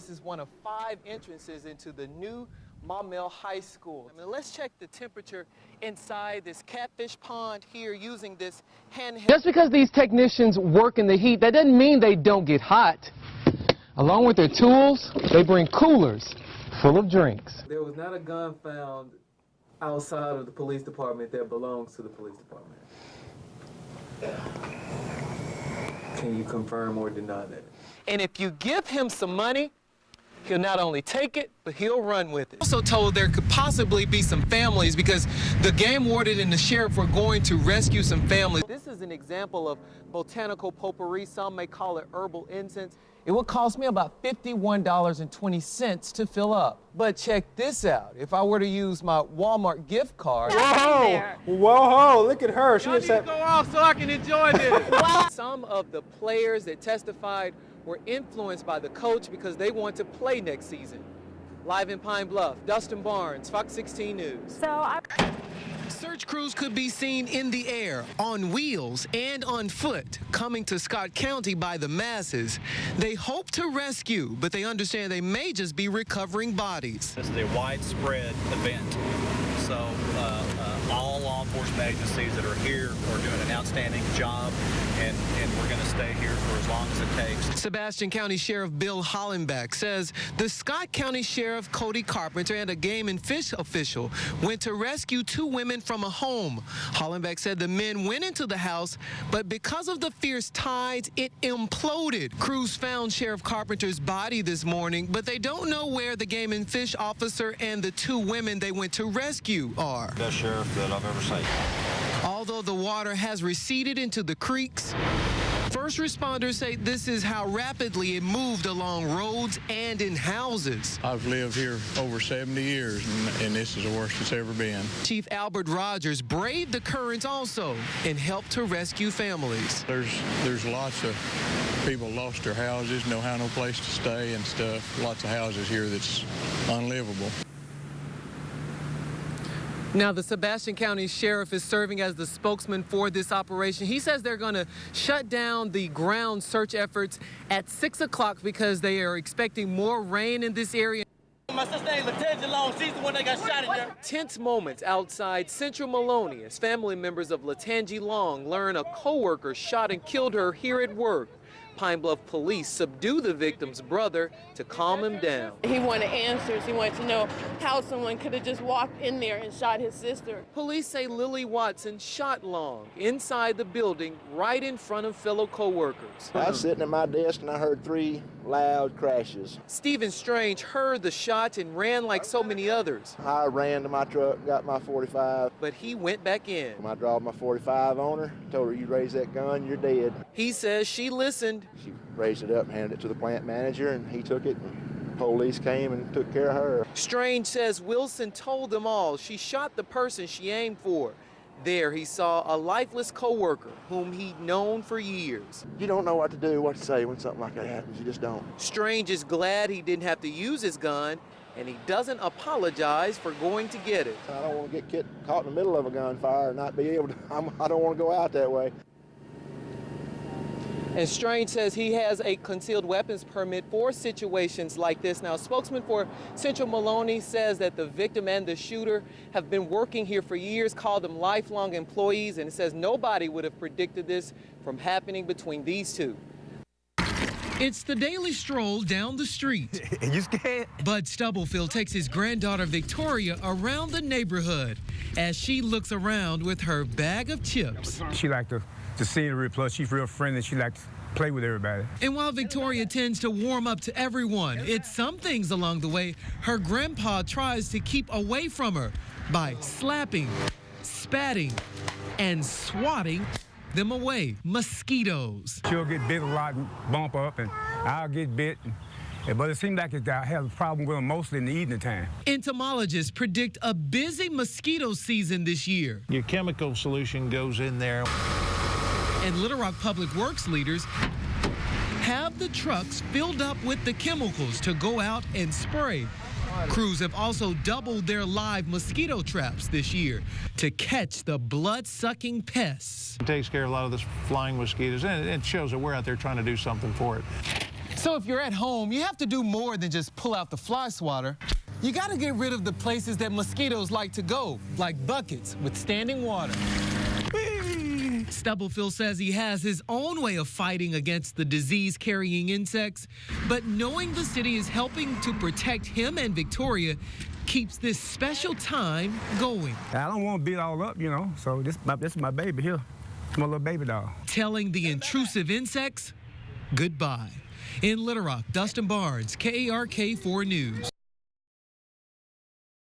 This is one of 5 entrances into the new Maumelle High School. I mean, let's check the temperature inside this catfish pond here using this handheld. Just because these technicians work in the heat, that doesn't mean they don't get hot. Along with their tools, they bring coolers full of drinks. There was not a gun found outside of the police department that belongs to the police department. Can you confirm or deny that? And if you give him some money, he'll not only take it, but he'll run with it. Also told there could possibly be some families because the game warden and the sheriff were going to rescue some families. This is an example of botanical potpourri. Some may call it herbal incense. It would cost me about $51.20 to fill up. But check this out. If I were to use my Walmart gift card. Whoa! Whoa! Look at her. She just said, go off so I can enjoy this. Some of the players that testified were influenced by the coach because they want to play next season. Live in Pine Bluff, Dustin Barnes, Fox 16 News. Search crews could be seen in the air, on wheels, and on foot, coming to Scott County by the masses. They hope to rescue, but they understand they may just be recovering bodies. This is a widespread event, so all law enforcement agencies that are here are doing an outstanding job, and we're going to stay here for as long as it takes. Sebastian County Sheriff Bill Hollenbeck says the Scott County Sheriff Cody Carpenter and a game and fish official went to rescue 2 women from a home. Hollenbeck said the men went into the house, but because of the fierce tides, it imploded. Crews found Sheriff Carpenter's body this morning, but they don't know where the game and fish officer and the 2 women they went to rescue are. Best sheriff that I've ever seen. Although the water has receded into the creeks, first responders say this is how rapidly it moved along roads and in houses. I've lived here over 70 years, and this is the worst it's ever been. Chief Albert Rogers braved the currents also and helped to rescue families. There's lots of people lost their houses, don't have no place to stay and stuff. Lots of houses here that's unlivable. Now, the Sebastian County Sheriff is serving as the spokesman for this operation. He says they're going to shut down the ground search efforts at 6 o'clock because they are expecting more rain in this area. My sister named Latenji Long. She's the one that got shot in there. Tense moments outside Central Maloney as family members of Latenji Long learn a co-worker shot and killed her here at work. Pine Bluff police subdue the victim's brother to calm him down. He wanted answers. He wanted to know how someone could have just walked in there and shot his sister. Police say Lily Watson shot Long inside the building right in front of fellow co-workers. I was sitting at my desk and I heard 3 loud crashes. Stephen Strange heard the shots and ran like so many others. I ran to my truck, got my 45. But he went back in. I drawed my 45 on her, told her, you raise that gun, you're dead. He says she listened. She raised it up and handed it to the plant manager, and he took it, and police came and took care of her. Strange says Wilson told them all she shot the person she aimed for. There he saw a lifeless co-worker whom he'd known for years. You don't know what to do, what to say when something like that happens. You just don't. Strange is glad he didn't have to use his gun, and he doesn't apologize for going to get it. I don't want to get caught in the middle of a gunfire and not be able to, I don't want to go out that way. And Strange says he has a concealed weapons permit for situations like this. Now, a spokesman for Central Maloney says that the victim and the shooter have been working here for years, called them lifelong employees, and it says nobody would have predicted this from happening between these 2. It's the daily stroll down the street. You scared? Bud Stubblefield takes his granddaughter Victoria around the neighborhood as she looks around with her bag of chips. She liked the scenery, plus she's real friendly. She likes to play with everybody. And while Victoria tends to warm up to everyone, it's some things along the way her grandpa tries to keep away from her by slapping, spatting, and swatting them away. Mosquitoes. She'll get bit a lot and bump up, and I'll get bit. But it seems like I have a problem with them mostly in the evening time. Entomologists predict a busy mosquito season this year. Your chemical solution goes in there. And Little Rock Public Works leaders have the trucks filled up with the chemicals to go out and spray. Crews have also doubled their live mosquito traps this year to catch the blood-sucking pests. It takes care of a lot of the flying mosquitoes, and it shows that we're out there trying to do something for it. So if you're at home, you have to do more than just pull out the fly swatter. You got to get rid of the places that mosquitoes like to go, like buckets with standing water. Stubblefield says he has his own way of fighting against the disease-carrying insects, but knowing the city is helping to protect him and Victoria keeps this special time going. I don't want to beat all up, you know, so this is my baby here. It's my little baby doll. Telling the intrusive insects goodbye. In Little Rock, Dustin Barnes, KARK 4 News.